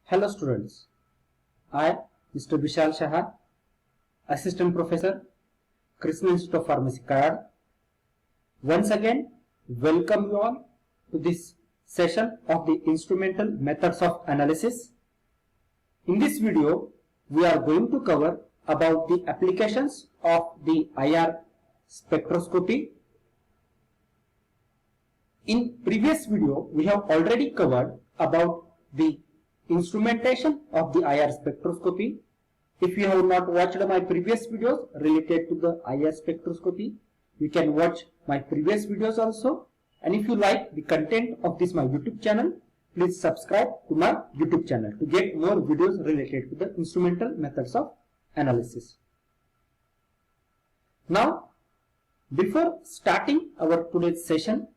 Hello students, I Mr. Vishal Shah, Assistant Professor, Krishna Institute of Pharmacy, Karad. Once again, welcome you all to this session of the instrumental methods of analysis. In this video, we are going to cover about the applications of the IR spectroscopy. In previous video, we have already covered about the instrumentation of the IR spectroscopy. If you have not watched my previous videos related to the IR spectroscopy, you can watch my previous videos also. And if you like the content of this my YouTube channel, please subscribe to my YouTube channel to get more videos related to the instrumental methods of analysis. Now, before starting our today's session,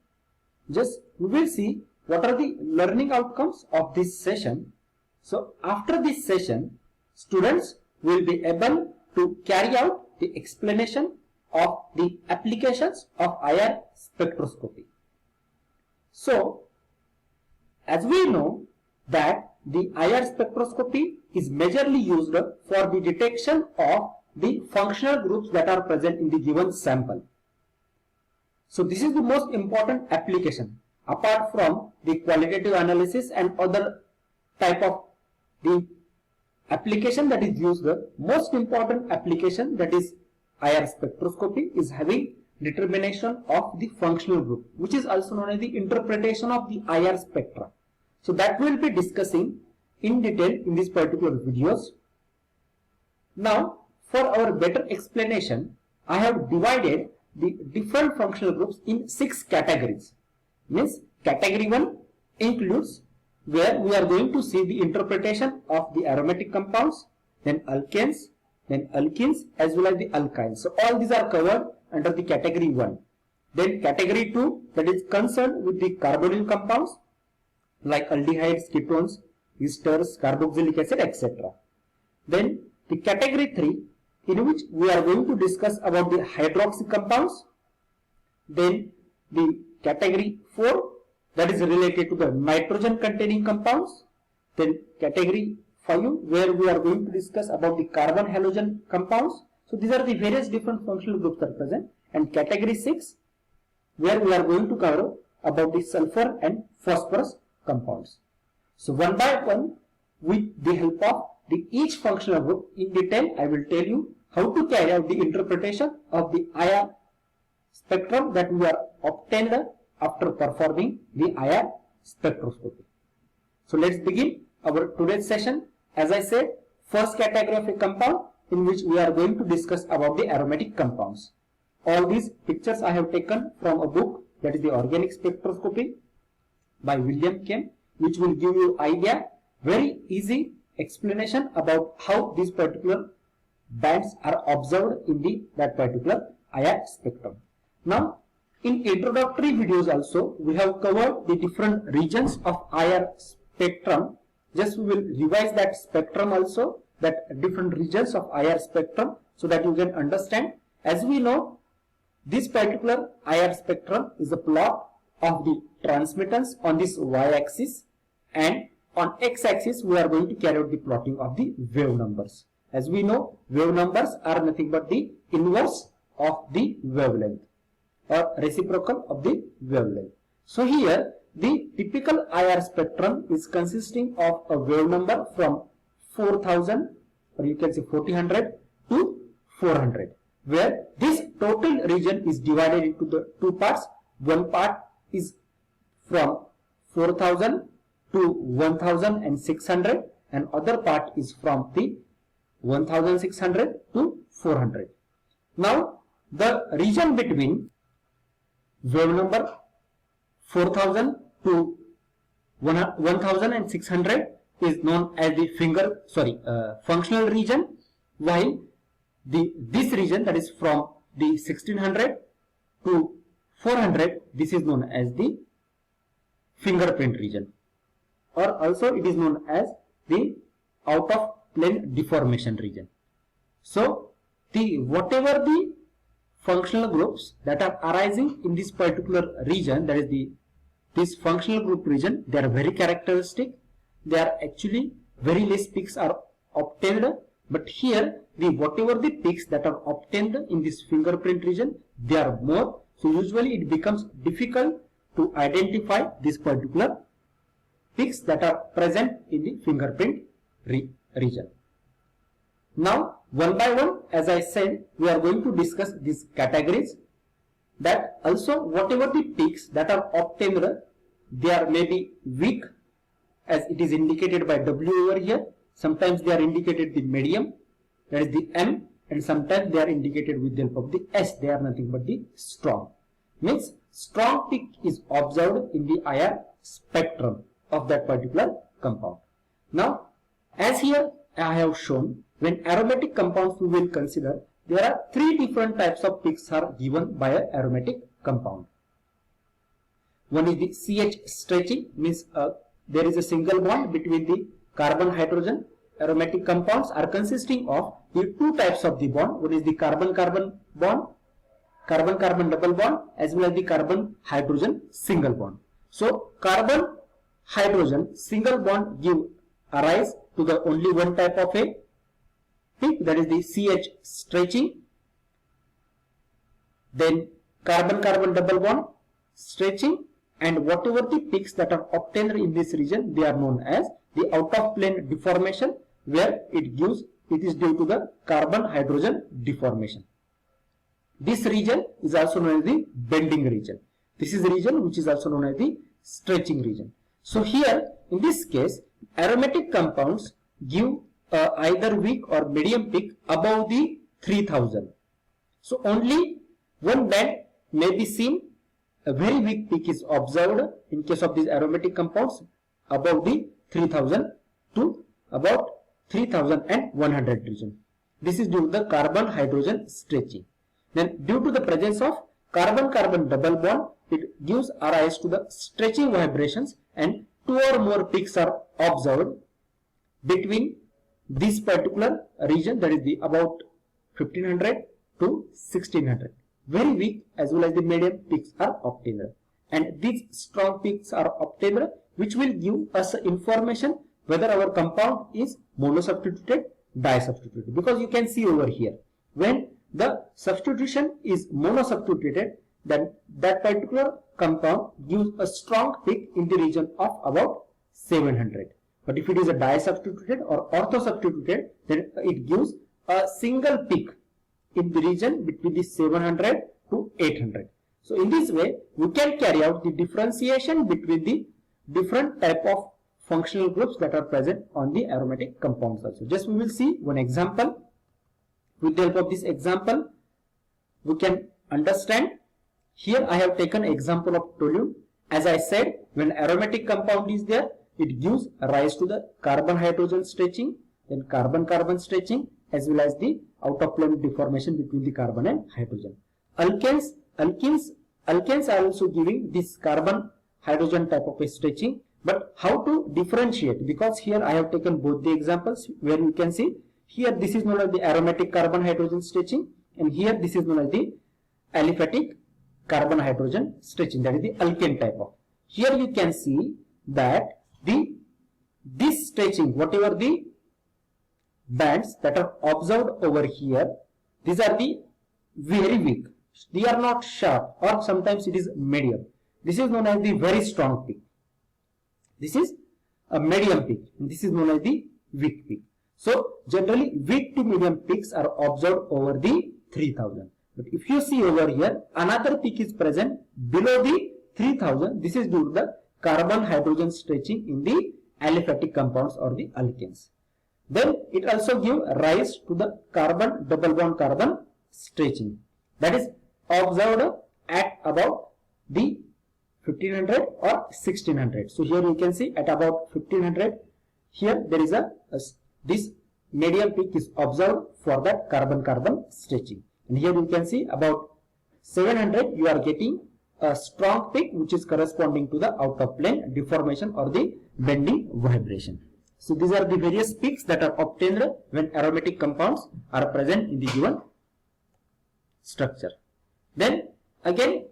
just we will see what are the learning outcomes of this session. So after this session, students will be able to carry out the explanation of the applications of IR spectroscopy. So as we know that the IR spectroscopy is majorly used for the detection of the functional groups that are present in the given sample. So this is the most important application apart from the qualitative analysis and other type of the application that is used. The most important application, that is IR spectroscopy, is having determination of the functional group, which is also known as the interpretation of the IR spectra. So that we will be discussing in detail in these particular videos. Now, for our better explanation, I have divided the different functional groups in 6 categories. Means category 1 includes where we are going to see the interpretation of the aromatic compounds, then alkanes, then alkenes, as well as the alkynes. So all these are covered under the category 1. Then category 2, that is concerned with the carbonyl compounds like aldehydes, ketones, esters, carboxylic acid, etc. Then the category 3, in which we are going to discuss about the hydroxy compounds. Then the category 4, that is related to the nitrogen containing compounds. Then category 5, where we are going to discuss about the carbon halogen compounds. So these are the various different functional groups that are present. And category 6, where we are going to cover about the sulfur and phosphorus compounds. So one by one, with the help of each functional group in detail, I will tell you how to carry out the interpretation of the IR spectrum that we are obtained after performing the IR spectroscopy. So let's begin our today's session. As I said, first category of a compound in which we are going to discuss about the aromatic compounds. All these pictures I have taken from a book, that is the Organic Spectroscopy by William Kemp, which will give you idea, very easy explanation about how these particular bands are observed in that particular IR spectrum. Now, in introductory videos also, we have covered the different regions of IR spectrum. Just we will revise that spectrum also, that different regions of IR spectrum, so that you can understand. As we know, this particular IR spectrum is a plot of the transmittance on this y-axis, and on x-axis we are going to carry out the plotting of the wave numbers. As we know, wave numbers are nothing but the inverse of the wavelength or reciprocal of the wavelength. So here the typical IR spectrum is consisting of a wave number from 4000, or you can say 4000 to 400, where this total region is divided into the 2 parts. One part is from 4000 to 1600, and other part is from the 1600 to 400. Now the region between wave number 4000 to 1600 is known as the functional region, while this region, that is from the 1600 to 400, this is known as the fingerprint region, or also it is known as the out of plane deformation region. So whatever the functional groups that are arising in this particular region, that is this functional group region, they are very characteristic. They are actually very less peaks are obtained, but here the whatever the peaks that are obtained in this fingerprint region, they are more. So usually it becomes difficult to identify this particular peaks that are present in the fingerprint region. Now one by one, as I said, we are going to discuss these categories. That also whatever the peaks that are obtained, they are maybe weak, as it is indicated by W over here. Sometimes they are indicated the medium, that is the M, and sometimes they are indicated with the help of the S. They are nothing but the strong. Means strong peak is observed in the IR spectrum of that particular compound. Now, as here I have shown, when aromatic compounds we will consider, there are three different types of peaks are given by an aromatic compound. One is the CH stretching, means there is a single bond between the carbon hydrogen. Aromatic compounds are consisting of the two types of the bond. One is the carbon-carbon bond, carbon-carbon double bond, as well as the carbon-hydrogen single bond. So carbon-hydrogen single bond give arise to the only one type of a peak, that is the CH stretching. Then carbon-carbon double bond stretching, and whatever the peaks that are obtained in this region, they are known as the out of plane deformation, where it is due to the carbon hydrogen deformation. This region is also known as the bending region. This is the region which is also known as the stretching region. So here in this case, aromatic compounds give either weak or medium peak above the 3000. So only one band may be seen. A very weak peak is observed in case of these aromatic compounds above the 3000 to about 3100 region. This is due to the carbon hydrogen stretching. Then due to the presence of carbon-carbon double bond, it gives rise to the stretching vibrations, and two or more peaks are observed between this particular region, that is the about 1500 to 1600. Very weak as well as the medium peaks are obtained, and these strong peaks are obtained, which will give us information whether our compound is monosubstituted, disubstituted. Because you can see over here, when the substitution is monosubstituted, then that particular compound gives a strong peak in the region of about 700. But if it is a disubstituted or orthosubstituted, then it gives a single peak in the region between the 700 to 800. So in this way, we can carry out the differentiation between the different type of functional groups that are present on the aromatic compounds also. Just we will see one example. With the help of this example, we can understand. Here I have taken example of toluene. As I said, when aromatic compound is there, it gives rise to the carbon-hydrogen stretching, then carbon-carbon stretching, as well as the out of plane deformation between the carbon and hydrogen. Alkanes are also giving this carbon-hydrogen type of a stretching. But how to differentiate? Because here I have taken both the examples, where you can see here this is known as the aromatic carbon-hydrogen stretching, and here this is known as the aliphatic carbon-hydrogen stretching, that is the alkane type of. Here you can see that this stretching, whatever the bands that are observed over here, these are the very weak. They are not sharp, or sometimes it is medium. This is known as the very strong peak. This is a medium peak, and this is known as the weak peak. So generally weak to medium peaks are observed over the 3000. But if you see over here, another peak is present below the 3000. This is due to the carbon-hydrogen stretching in the aliphatic compounds or the alkanes. Then it also gives rise to the carbon double bond carbon stretching, that is observed at about the 1500 or 1600. So here you can see at about 1500, here there is this medium peak is observed for that carbon-carbon stretching, and here you can see about 700 you are getting a strong peak which is corresponding to the out of plane deformation or the bending vibration. So these are the various peaks that are obtained when aromatic compounds are present in the given structure. Then again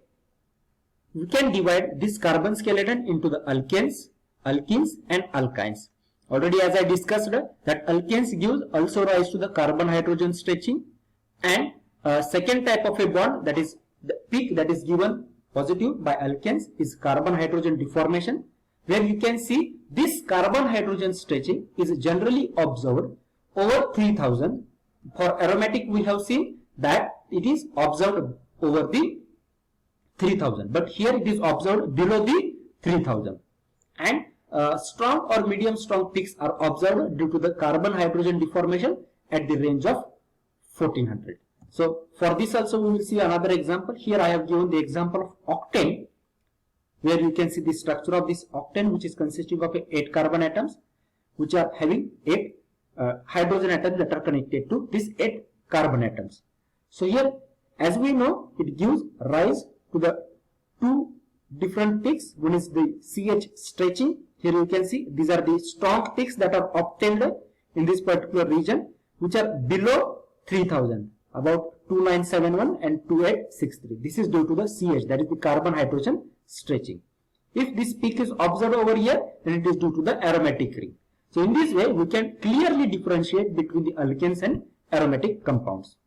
we can divide this carbon skeleton into the alkanes, alkenes and alkynes. Already as I discussed that alkanes gives also rise to the carbon hydrogen stretching, and second type of a bond, that is the peak that is given positive by alkanes, is carbon hydrogen deformation, where you can see this carbon hydrogen stretching is generally observed over 3000. For aromatic we have seen that it is observed over the 3000, but here it is observed below the 3000, and strong or medium strong peaks are observed due to the carbon hydrogen deformation at the range of 1400. So for this also we will see another example. Here I have given the example of octane, where you can see the structure of this octane, which is consisting of 8 carbon atoms, which are having 8 hydrogen atoms that are connected to these 8 carbon atoms. So here, as we know, it gives rise to the 2 different peaks. One is the CH stretching. Here you can see these are the strong peaks that are obtained in this particular region, which are below 3000, about 2971 and 2863. This is due to the CH, that is the carbon hydrogen stretching. If this peak is observed over here, then it is due to the aromatic ring. So in this way, we can clearly differentiate between the alkanes and aromatic compounds.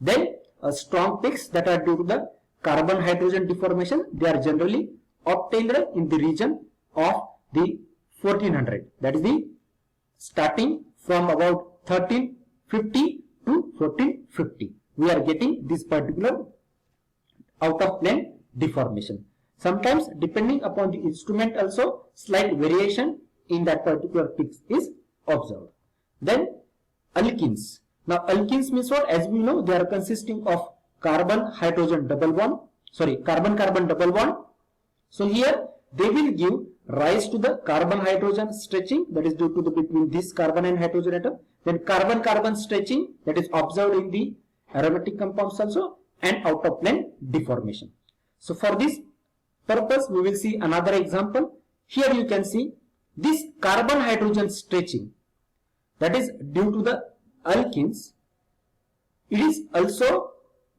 Then strong peaks that are due to the carbon hydrogen deformation, they are generally obtained in the region of the 1400, that is the starting from about 1350 to 1450. We are getting this particular out of plane deformation. Sometimes depending upon the instrument also, slight variation in that particular peak is observed. Then alkenes. Now alkenes means what? As we know, they are consisting of carbon hydrogen double bond, carbon carbon double bond. So here they will give rise to the carbon hydrogen stretching, that is due to the between this carbon and hydrogen atom. Then carbon carbon stretching, that is observed in the aromatic compounds also, and out of plane deformation. So for this purpose we will see another example. Here you can see this carbon hydrogen stretching, that is due to the alkenes, it is also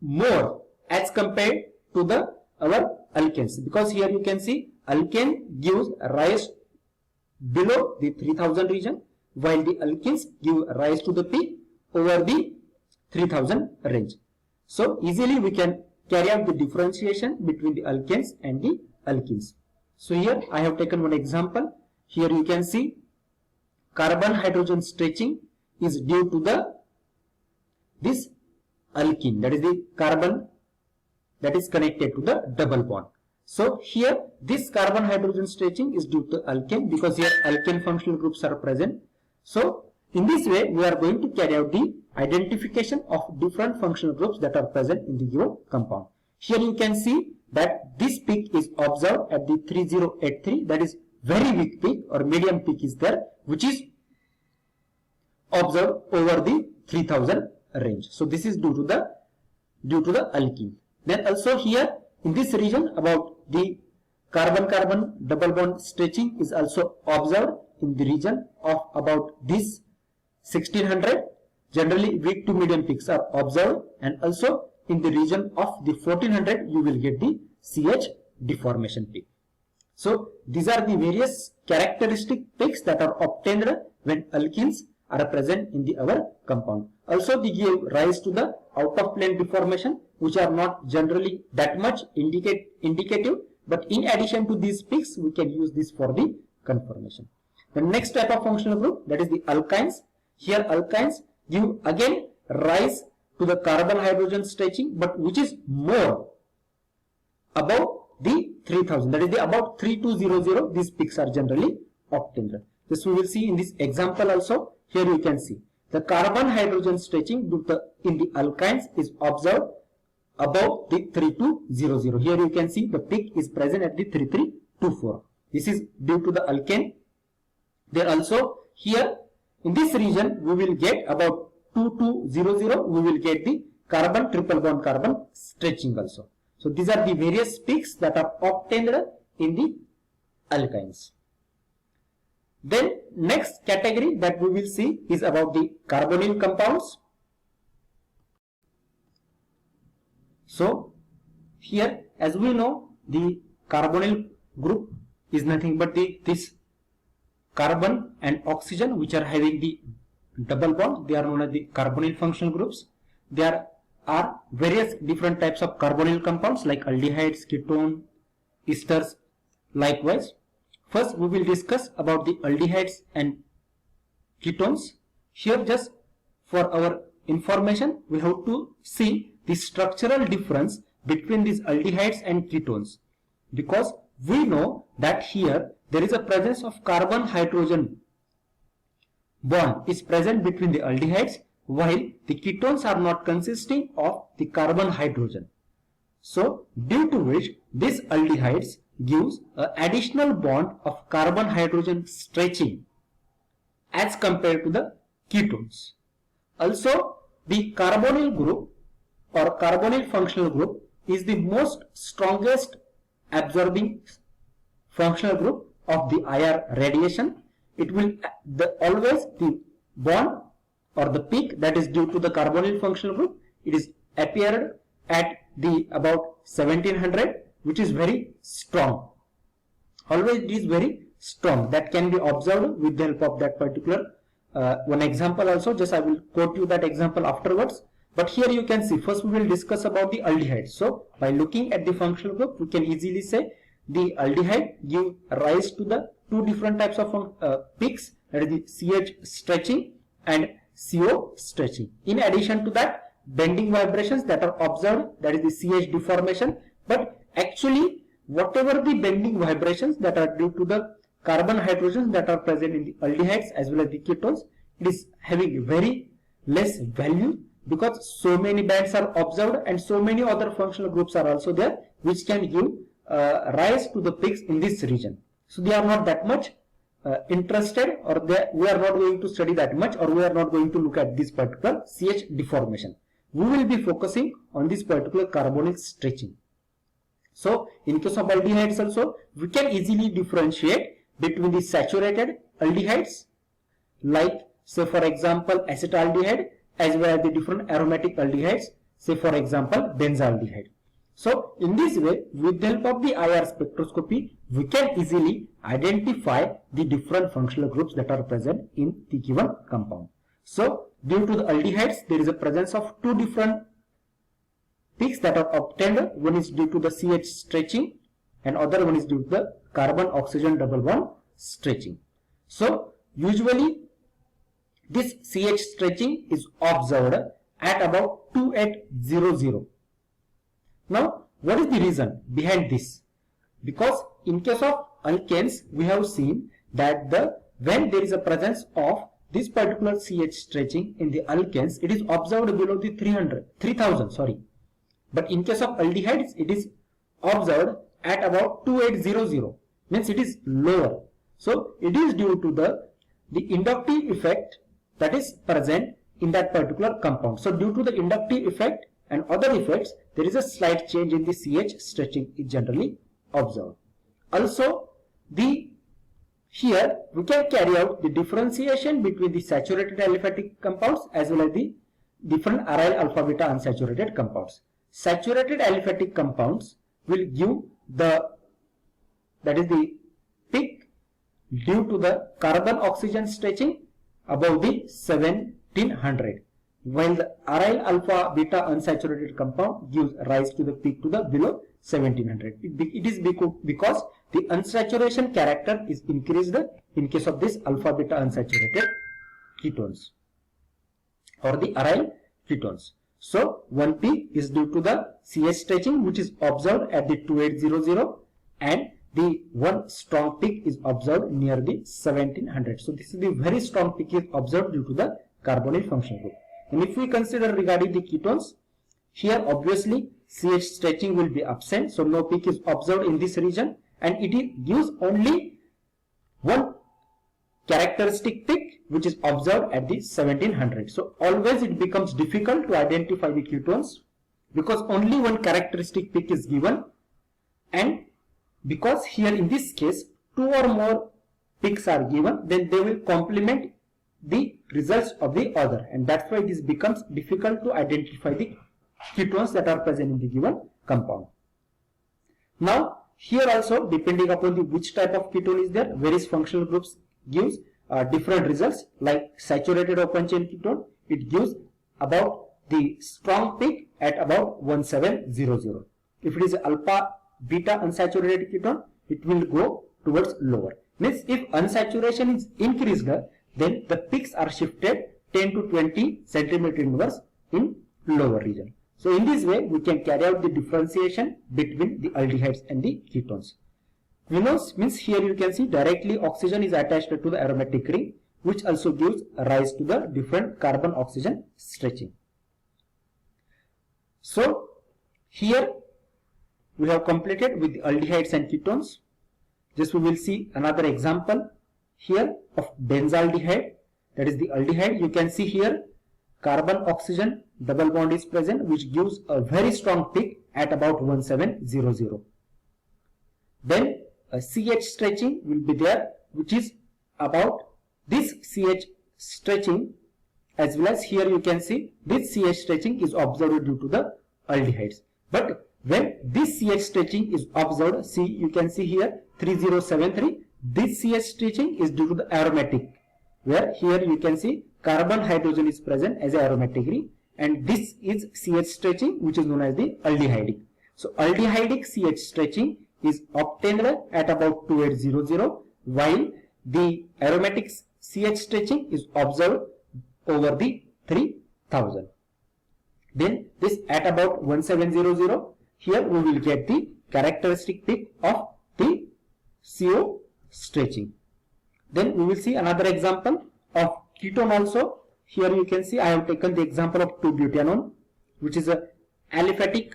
more as compared to the our alkanes, because here you can see alkane gives rise below the 3000 region, while the alkenes give rise to the peak over the 3000 range. So easily we can carry out the differentiation between the alkanes and the alkenes. So here I have taken one example. Here you can see carbon hydrogen stretching is due to the this alkene, that is the carbon that is connected to the double bond. So here this carbon hydrogen stretching is due to alkane, because here alkane functional groups are present. So in this way we are going to carry out the identification of different functional groups that are present in the given compound. Here you can see that this peak is observed at the 3083, that is very weak peak or medium peak is there, which is observed over the 3000 range. So this is due to the alkene. Then also here in this region about the carbon-carbon double bond stretching is also observed in the region of about this 1600. Generally weak to medium peaks are observed, and also in the region of the 1400 you will get the CH deformation peak. So these are the various characteristic peaks that are obtained when alkenes are present in our compound. Also they give rise to the out of plane deformation, which are not generally that much indicative, but in addition to these peaks we can use this for the confirmation. The next type of functional group, that is the alkynes. Here alkynes give again rise to the carbon hydrogen stretching, but which is more above the 3000, that is the about 3200. These peaks are generally obtained. This we will see in this example also. Here you can see the carbon hydrogen stretching in the alkynes is observed above the 3200. Here you can see the peak is present at the 3324. This is due to the alkane. There also here in this region we will get about 2200. We will get the carbon triple bond carbon stretching also. So these are the various peaks that are obtained in the alkynes. Then next category that we will see is about the carbonyl compounds. So here, as we know, the carbonyl group is nothing but this carbon and oxygen which are having the double bond, they are known as the carbonyl functional groups. There are various different types of carbonyl compounds like aldehydes, ketone, esters. Likewise, first we will discuss about the aldehydes and ketones. Here, just for our information, we have to see the structural difference between these aldehydes and ketones, because we know that here there is a presence of carbon hydrogen bond is present between the aldehydes, while the ketones are not consisting of the carbon hydrogen. So due to which this aldehydes gives an additional bond of carbon hydrogen stretching as compared to the ketones. Also, the carbonyl group or carbonyl functional group is the most strongest absorbing functional group of the IR radiation. It will always the bond or the peak that is due to the carbonyl functional group, it is appeared at the about 1700, which is very strong. Always it is very strong, that can be observed with the help of that particular one example also. Just I will quote you that example afterwards. But here you can see, first we will discuss about the aldehyde. So by looking at the functional group, we can easily say the aldehyde give rise to the two different types of peaks, that is the CH stretching and CO stretching. In addition to that, bending vibrations that are observed, that is the CH deformation. But actually, whatever the bending vibrations that are due to the carbon hydrogens that are present in the aldehydes as well as the ketones, it is having very less value, because so many bands are observed and so many other functional groups are also there which can give rise to the peaks in this region. So they are not that much interested, or we are not going to study that much, or we are not going to look at this particular CH deformation. We will be focusing on this particular carbonyl stretching. So in case of aldehydes also, we can easily differentiate between the saturated aldehydes, like say for example acetaldehyde, as well as the different aromatic aldehydes, say for example benzaldehyde. So in this way, with the help of the IR spectroscopy, we can easily identify the different functional groups that are present in the given compound. So due to the aldehydes, there is a presence of two different peaks that are obtained. One is due to the CH stretching and other one is due to the carbon oxygen double bond stretching. So usually this CH stretching is observed at about 2800. Now what is the reason behind this? Because in case of alkanes, we have seen that when there is a presence of this particular CH stretching in the alkanes, it is observed below the 3000. But in case of aldehydes, it is observed at about 2800, means it is lower. So it is due to the inductive effect that is present in that particular compound. So due to the inductive effect and other effects, there is a slight change in the CH stretching is generally observed. Also, here we can carry out the differentiation between the saturated aliphatic compounds as well as the different aryl alpha beta unsaturated compounds. Saturated aliphatic compounds will give the peak due to the carbon oxygen stretching above the 1700, while the aryl alpha beta unsaturated compound gives rise to the peak to the below 1700. It is because the unsaturation character is increased in case of this alpha beta unsaturated ketones or the aryl ketones. So one peak is due to the CH stretching, which is observed at the 2800, and the one strong peak is observed near the 1700. So this is the very strong peak is observed due to the carbonyl functional group. And if we consider regarding the ketones, here obviously CH stretching will be absent, so no peak is observed in this region, and it gives only one characteristic peak which is observed at the 1700. So always it becomes difficult to identify the ketones because only one characteristic peak is given, and because here in this case two or more peaks are given, then they will complement the results of the other, and that's why this becomes difficult to identify the ketones that are present in the given compound. Now here also, depending upon the which type of ketone is there, various functional groups gives different results. Like saturated open chain ketone, it gives about the strong peak at about 1700. If it is alpha beta unsaturated ketone, it will go towards lower. Means if unsaturation is increased, then the peaks are shifted 10 to 20 centimeter inverse in lower region. So in this way, we can carry out the differentiation between the aldehydes and the ketones. Venose means here you can see directly oxygen is attached to the aromatic ring, which also gives rise to the different carbon oxygen stretching. So here we have completed with the aldehydes and ketones. Just we will see another example here of benzaldehyde, that is the aldehyde. You can see here carbon oxygen double bond is present, which gives a very strong peak at about 1700. Then a CH stretching will be there, which is about this CH stretching, as well as here you can see this CH stretching is observed due to the aldehydes. But when this CH stretching is observed, see, you can see here 3073, this CH stretching is due to the aromatic, where here you can see carbon hydrogen is present as a aromatic ring, and this is CH stretching, which is known as the aldehydic. So aldehydic CH stretching is obtained at about 2800, while the aromatic CH stretching is observed over the 3000. Then this at about 1700, here we will get the characteristic peak of the CO stretching. Then we will see another example of ketone also. Here you can see I have taken the example of 2-butanone, which is a aliphatic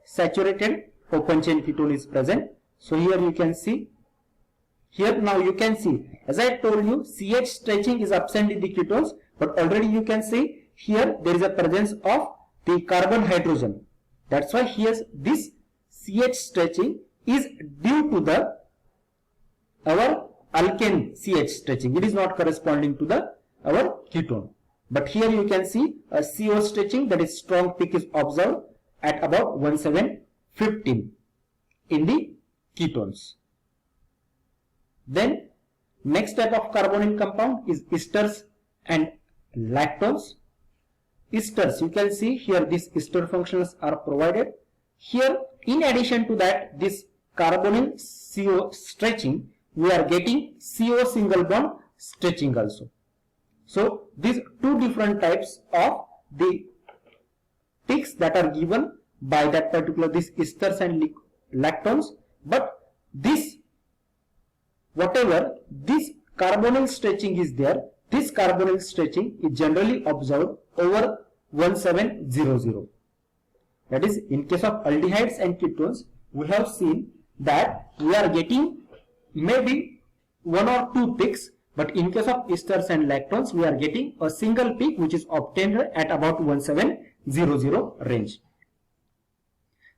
saturated open chain ketone is present. So here you can see, here now you can see, as I told you, CH stretching is absent in the ketones, but already you can see here there is a presence of the carbon hydrogen. That's why here this CH stretching is due to the our alkane CH stretching. It is not corresponding to the our ketone. But here you can see a CO stretching, that is strong peak is observed at about 1715 in the ketones. Then next type of carbonyl compound is esters and lactones. Esters, you can see here these ester functions are provided. Here in addition to that, this carbonyl CO stretching, we are getting CO single bond stretching also. So these two different types of the peaks that are given by that particular this esters and lactones, but this whatever this carbonyl stretching is there, this carbonyl stretching is generally observed over 1700. That is, in case of aldehydes and ketones, we have seen that we are getting maybe one or two peaks, but in case of esters and lactones, we are getting a single peak which is obtained at about 1700 range.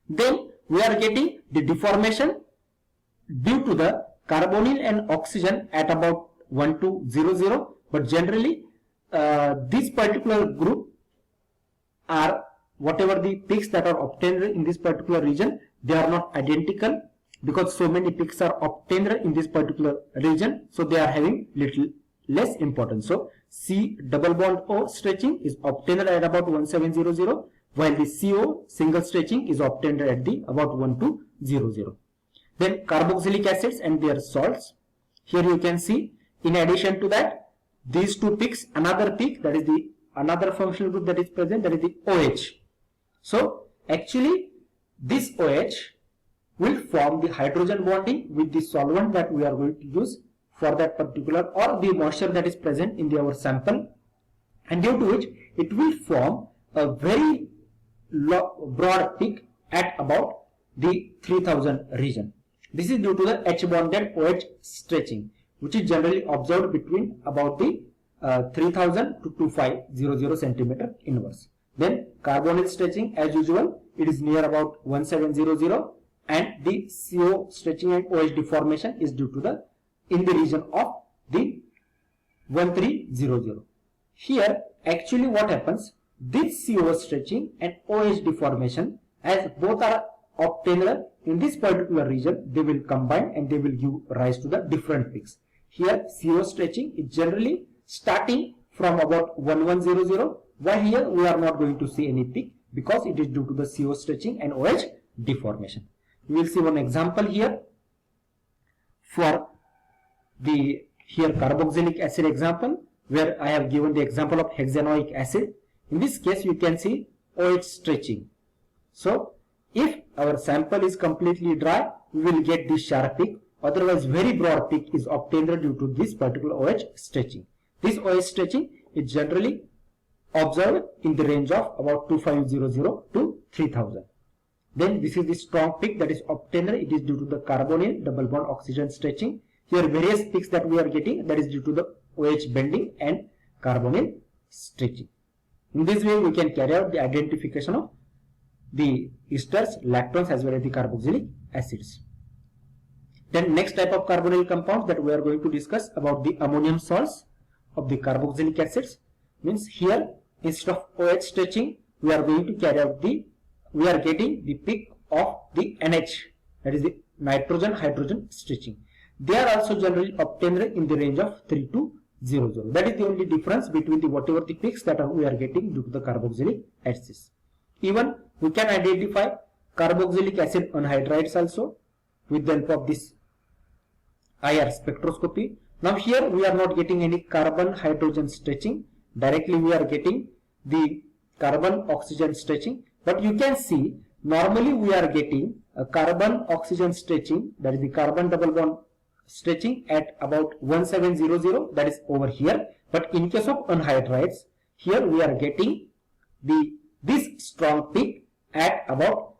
Then we are getting the deformation due to the carbonyl and oxygen at about 1200, but generally this particular group are whatever the peaks that are obtained in this particular region, they are not identical, because so many peaks are obtained in this particular region, so they are having little less importance. So C double bond O stretching is obtained at about 1700, while the CO single stretching is obtained at the about 1200. Then carboxylic acids and their salts. Here you can see, in addition to that, these two peaks, another peak, that is the another functional group that is present, that is the OH. So actually this OH will form the hydrogen bonding with the solvent that we are going to use for that particular, or the moisture that is present in our sample, and due to which it will form a very broad peak at about the 3000 region. This is due to the H bonded OH stretching, which is generally observed between about the 3000 to 2500 centimeter inverse. Then carbonyl stretching, as usual, it is near about 1700, and the CO stretching and OH deformation is due to the in the region of the 1300. Here actually what happens, this CO stretching and OH deformation, as both are obtained in this particular region, they will combine and they will give rise to the different peaks. here CO stretching is generally starting from about 1100. Why here we are not going to see any peak? Because it is due to the CO stretching and OH deformation. We will see one example here for the here carboxylic acid example, where I have given the example of hexanoic acid. In this case you can see OH stretching. So if our sample is completely dry, we will get this sharp peak. Otherwise very broad peak is obtained due to this particular OH stretching. This OH stretching is generally observed in the range of about 2500 to 3000. Then this is the strong peak that is obtained. It is due to the carbonyl double bond oxygen stretching. Here various peaks that we are getting, that is due to the OH bending and carbonyl stretching. In this way we can carry out the identification of the esters, lactones as well as the carboxylic acids. Then next type of carbonyl compounds that we are going to discuss about the ammonium salts of the carboxylic acids. Means here instead of OH stretching we are going to carry out we are getting the peak of the NH, that is the nitrogen hydrogen stretching. They are also generally obtained in the range of 3200. That is the only difference between the whatever the peaks that we are getting due to the carboxylic acids. Even we can identify carboxylic acid anhydrides also with the help of this IR spectroscopy. Now here we are not getting any carbon hydrogen stretching. Directly we are getting the carbon oxygen stretching. But you can see normally we are getting a carbon oxygen stretching, that is the carbon double bond stretching at about 1700, that is over here. But in case of anhydrides, here we are getting this strong peak at about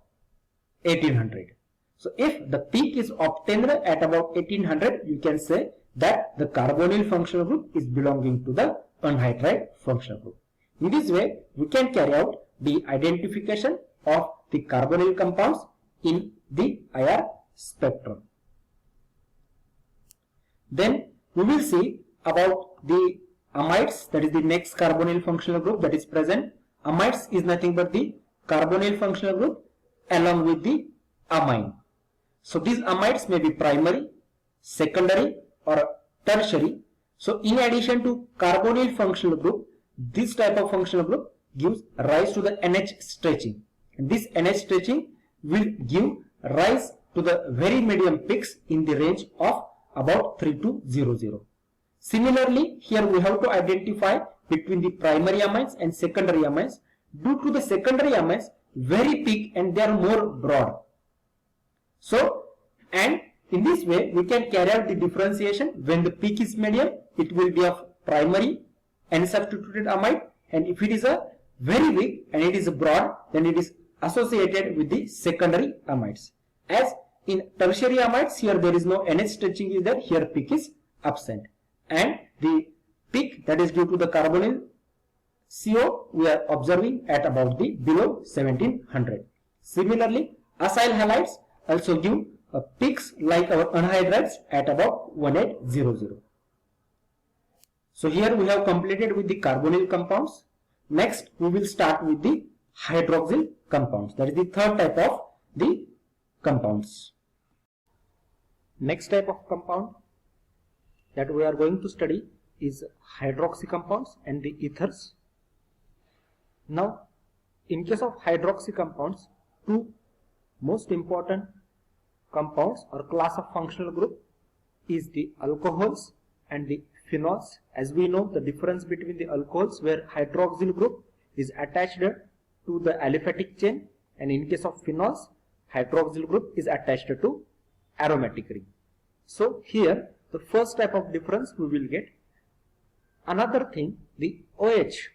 1800. So if the peak is obtained at about 1800, you can say that the carbonyl functional group is belonging to the anhydride functional group. In this way we can carry out the identification of the carbonyl compounds in the IR spectrum. Then we will see about the amides, that is the next carbonyl functional group that is present. Amides is nothing but the carbonyl functional group along with the amine. So these amides may be primary, secondary or tertiary. So in addition to carbonyl functional group, this type of functional group gives rise to the NH stretching, and this NH stretching will give rise to the very medium peaks in the range of about 3200. Similarly, here we have to identify between the primary amines and secondary amines. Due to the secondary amines very peak and they are more broad. So, and in this way we can carry out the differentiation. When the peak is medium, it will be of primary N-substituted amide, and if it is a very weak and it is broad, then it is associated with the secondary amides. As in tertiary amides, here there is no NH stretching is there, here peak is absent, and the peak that is due to the carbonyl CO we are observing at about the below 1700. Similarly, acyl halides also give peaks like our anhydrides at about 1800. So here we have completed with the carbonyl compounds. Next we will start with the hydroxyl compounds, that is the third type of the compounds. Next type of compound that we are going to study is hydroxy compounds and the ethers. Now in case of hydroxy compounds, two most important compounds or class of functional group is the alcohols and the phenols. As we know the difference between the alcohols, where hydroxyl group is attached to the aliphatic chain, and in case of phenols hydroxyl group is attached to aromatic ring. So here the first type of difference we will get. Another thing, the OH,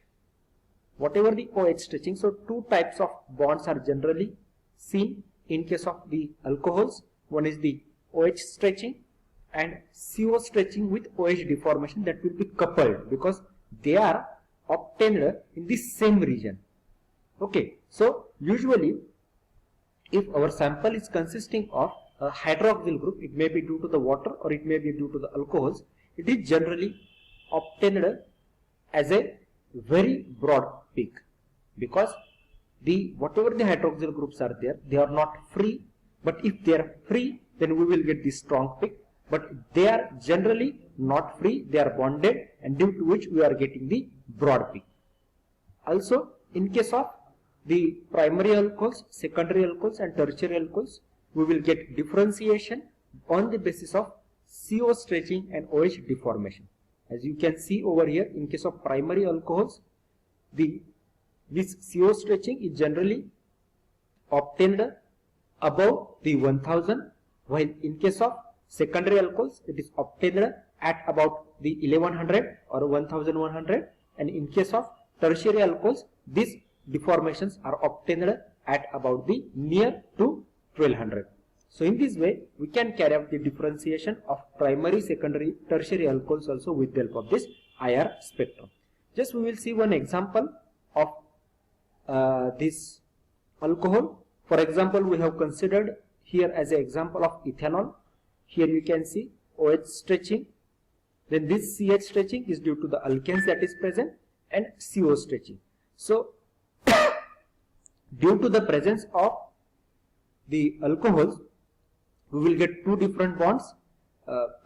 whatever the OH stretching, so two types of bonds are generally seen in case of the alcohols. One is the OH stretching and CO stretching with OH deformation, that will be coupled because they are obtained in the same region. Okay, so usually if our sample is consisting of a hydroxyl group, it may be due to the water or it may be due to the alcohols, it is generally obtained as a very broad peak, because the whatever the hydroxyl groups are there, they are not free, but if they are free then we will get the strong peak, but they are generally not free, they are bonded, and due to which we are getting the broad peak. Also, in case of the primary alcohols, secondary alcohols and tertiary alcohols, we will get differentiation on the basis of CO stretching and OH deformation. As you can see over here, in case of primary alcohols, this CO stretching is generally obtained above the 1000, while in case of secondary alcohols it is obtained at about the 1100 or 1100, and in case of tertiary alcohols these deformations are obtained at about the near to 1200. So in this way we can carry out the differentiation of primary, secondary, tertiary alcohols also with the help of this IR spectrum. Just we will see one example of this alcohol. For example, we have considered here as an example of ethanol. Here you can see OH stretching. Then this CH stretching is due to the alkanes that is present, and CO stretching. So due to the presence of the alcohols, we will get two different bonds,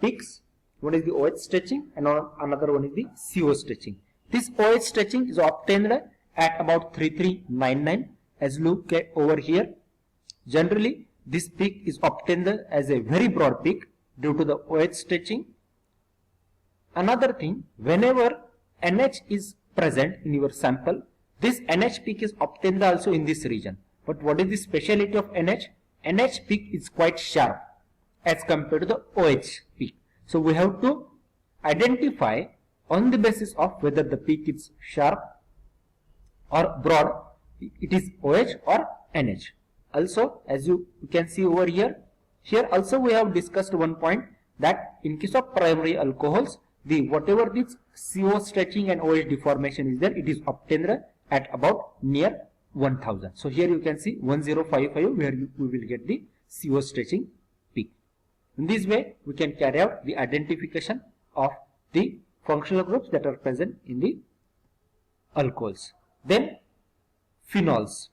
peaks. One is the OH stretching and another one is the CO stretching. This OH stretching is obtained at about 3399. As look at over here, generally this peak is obtained as a very broad peak due to the OH stretching. Another thing, whenever NH is present in your sample, this NH peak is obtained also in this region. But what is the speciality of NH? NH peak is quite sharp as compared to the OH peak. So we have to identify on the basis of whether the peak is sharp or broad, it is OH or NH. Also, as you can see over here, here also we have discussed one point, that in case of primary alcohols, the whatever this CO stretching and OH deformation is there, it is obtained at about near 1000. So here you can see 1055 where we will get the CO stretching peak. In this way we can carry out the identification of the functional groups that are present in the alcohols. Then phenols.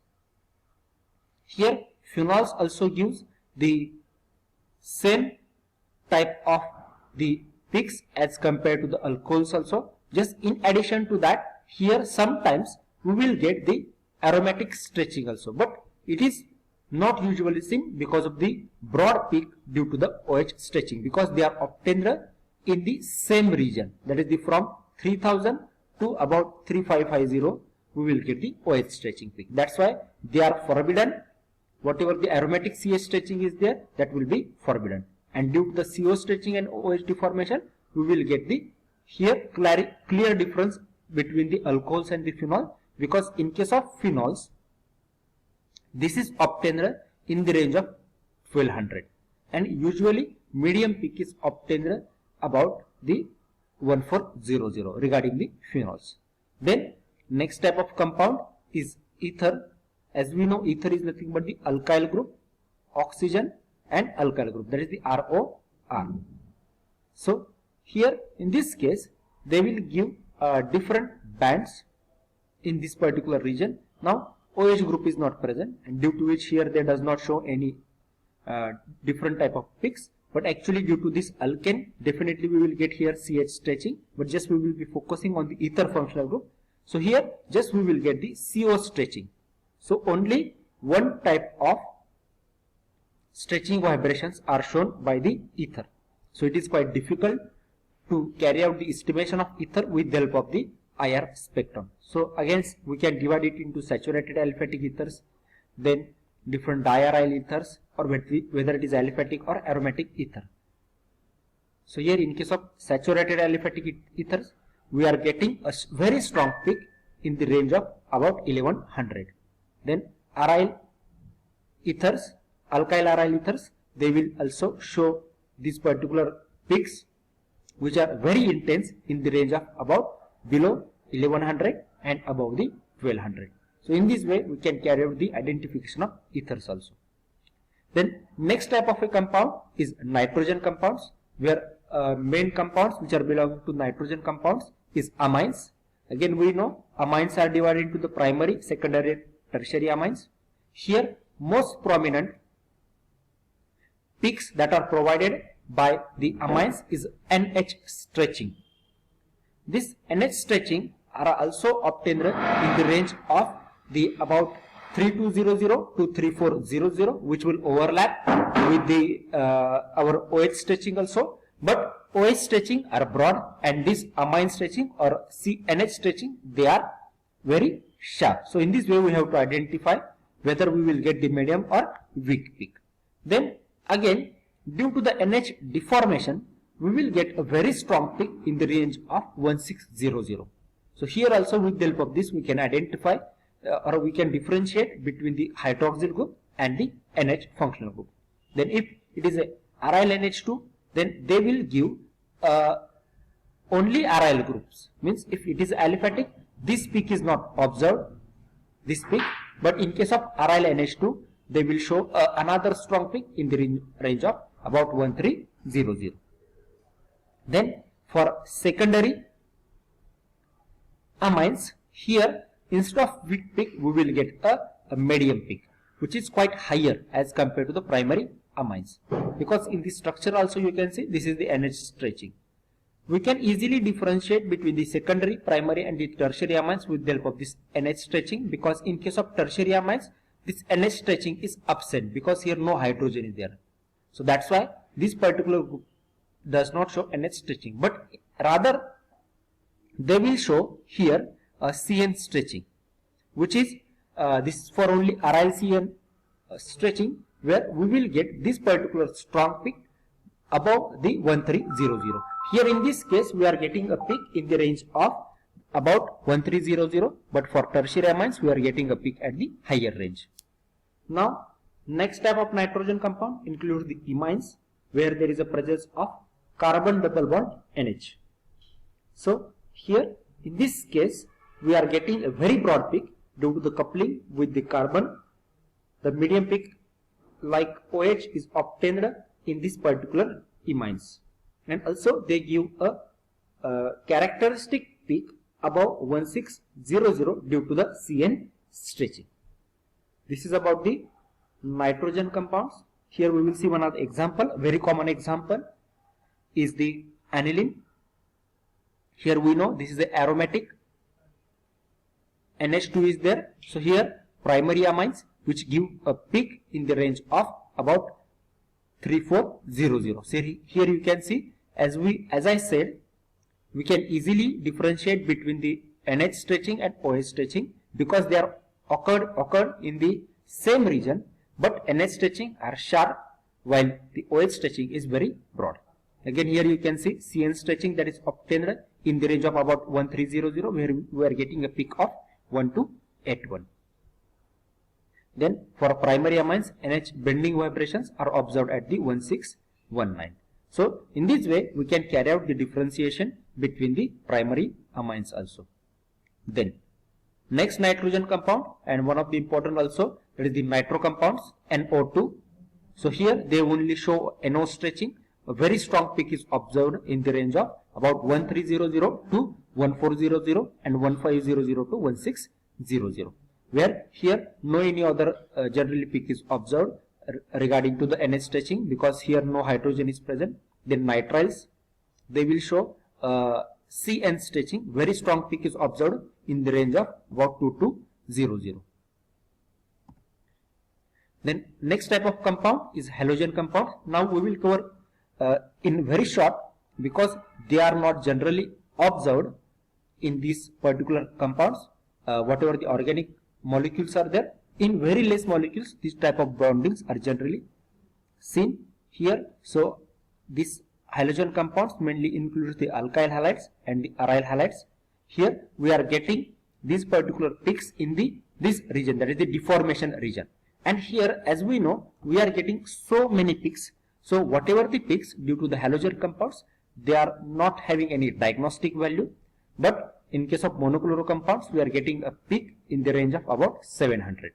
Here phenols also gives the same type of the peaks as compared to the alcohols also. Just in addition to that, here sometimes we will get the aromatic stretching also, but it is not usually seen because of the broad peak due to the OH stretching, because they are obtained in the same region, that is the from 3000 to about 3550 we will get the OH stretching peak. That's why they are forbidden. Whatever the aromatic CH stretching is there, that will be forbidden, and due to the CO stretching and OH deformation we will get the here clear difference between the alcohols and the phenol, because in case of phenols this is obtained in the range of 1200, and usually medium peak is obtained about the 1400 regarding the phenols. Then next type of compound is ether. As we know, ether is nothing but the alkyl group, oxygen and alkyl group, that is the ROR. So here in this case they will give different bands in this particular region. Now OH group is not present, and due to which here they does not show any different type of peaks, but actually due to this alkane definitely we will get here CH stretching, but just we will be focusing on the ether functional group. So here just we will get the CO stretching. So only one type of stretching vibrations are shown by the ether. So it is quite difficult to carry out the estimation of ether with the help of the IR spectrum. So again we can divide it into saturated aliphatic ethers, then different diaryl ethers, or whether it is aliphatic or aromatic ether. So here in case of saturated aliphatic ethers we are getting a very strong peak in the range of about 1100. Then aryl ethers, alkyl aryl ethers, they will also show these particular peaks which are very intense in the range of about below 1100 and above the 1200. So in this way we can carry out the identification of ethers also. Then next type of a compound is nitrogen compounds, where main compounds which are belonging to nitrogen compounds is amines. Again we know amines are divided into the primary, secondary and tertiary amines. Here most prominent peaks that are provided by the amines is NH stretching. This NH stretching are also obtained in the range of the about 3200 to 3400, which will overlap with the our OH stretching also. But OH stretching are broad, and this amine stretching or NH stretching, they are very sharp. So in this way we have to identify whether we will get the medium or weak peak. Then again, due to the NH deformation, we will get a very strong peak in the range of 1600. So here also with the help of this we can identify or we can differentiate between the hydroxyl group and the NH functional group. Then if it is a aryl NH2, then they will give only aryl groups. Means if it is aliphatic, this peak is not observed, this peak, but in case of aryl NH2, they will show another strong peak in the range of about 1300. Then for secondary amines, here instead of weak peak we will get a medium peak, which is quite higher as compared to the primary amines, because in the structure also you can see this is the NH stretching. We can easily differentiate between the secondary, primary and the tertiary amines with the help of this NH stretching, because in case of tertiary amines this NH stretching is absent because here no hydrogen is there. So that's why this particular group does not show NH stretching, but rather they will show here a CN stretching, which is this is for only aryl CN stretching, where we will get this particular strong peak above the 1300. Here in this case we are getting a peak in the range of about 1300, but for tertiary amines we are getting a peak at the higher range. Now next type of nitrogen compound includes the imines, where there is a presence of carbon double bond NH. So here in this case we are getting a very broad peak due to the coupling with the carbon. The medium peak like OH is obtained in this particular imines, and also they give a characteristic peak above 1600 due to the CN stretching. This is about the nitrogen compounds. Here we will see one other example. Very common example is the aniline. Here we know this is the aromatic, NH2 is there. So here primary amines which give a peak in the range of about 3400. So here you can see, as I said, we can easily differentiate between the NH stretching and OH stretching because they are occurred in the same region, but NH stretching are sharp while the OH stretching is very broad. Again here you can see CN stretching that is obtained in the range of about 1300, where we are getting a peak of 1281. Then for primary amines, NH bending vibrations are observed at the 1619. So in this way we can carry out the differentiation between the primary amines also. Then next nitrogen compound, and one of the important also, that is the nitro compounds, NO2. So here they only show NO stretching. A very strong peak is observed in the range of about 1300 to 1400 and 1500 to 1600, where here no any other generally peak is observed regarding to the NH stretching because here no hydrogen is present. Then nitriles, they will show CN stretching. Very strong peak is observed in the range of about 2200. Then next type of compound is halogen compound. Now we will cover in very short because they are not generally observed in these particular compounds. Whatever the organic molecules are there, in very less molecules these type of bondings are generally seen here. So this halogen compounds mainly includes the alkyl halides and the aryl halides. Here we are getting these particular peaks in this region, that is the deformation region. And here, as we know, we are getting so many peaks. So whatever the peaks due to the halogen compounds, they are not having any diagnostic value. But in case of monochloro compounds, we are getting a peak in the range of about 700.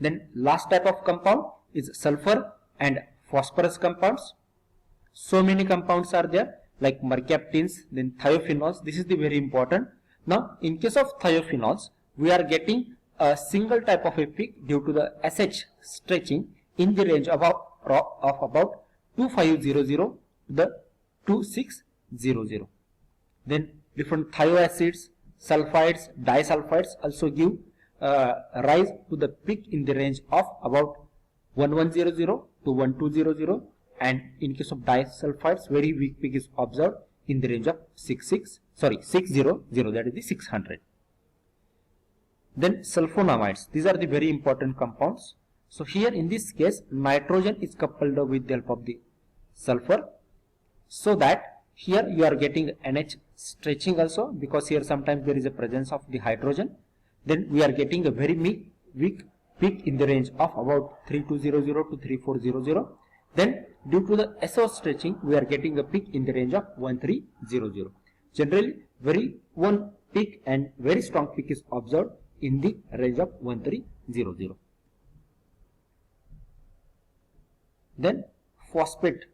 Then last type of compound is sulfur and phosphorus compounds. So many compounds are there, like mercaptins, then thiophenols. This is the very important. Now in case of thiophenols, we are getting a single type of a peak due to the SH stretching in the range of of about 2500 to the 2600. Then different thioacids, sulfides, disulfides also give rise to the peak in the range of about 1100 to 1200, and in case of disulfides very weak peak is observed in the range of 600, that is the 600. Then sulfonamides, these are the very important compounds. So here in this case nitrogen is coupled with the help of the sulfur, so that here you are getting NH stretching also, because here sometimes there is a presence of the hydrogen. Then we are getting a very weak peak in the range of about 3200 to 3400. Then due to the SO stretching we are getting a peak in the range of 1300. Generally very one peak and very strong peak is observed in the range of 1300. Then phosphate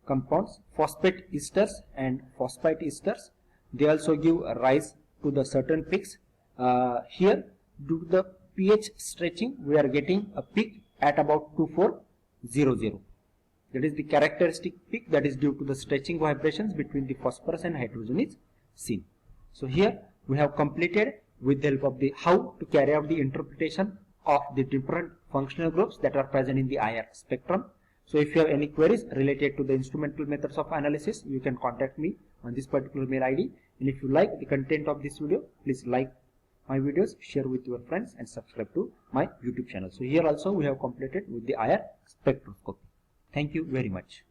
compounds, phosphate esters and phosphate esters, they also give a rise to the certain peaks. Here due to the pH stretching we are getting a peak at about 2400. That is the characteristic peak, that is due to the stretching vibrations between the phosphorus and hydrogen is seen. So here we have completed with the help of the how to carry out the interpretation of the different functional groups that are present in the IR spectrum. So if you have any queries related to the instrumental methods of analysis, you can contact me on this particular mail ID. And if you like the content of this video, please like my videos, share with your friends and subscribe to my YouTube channel. So here also we have completed with the IR spectroscopy. Thank you very much.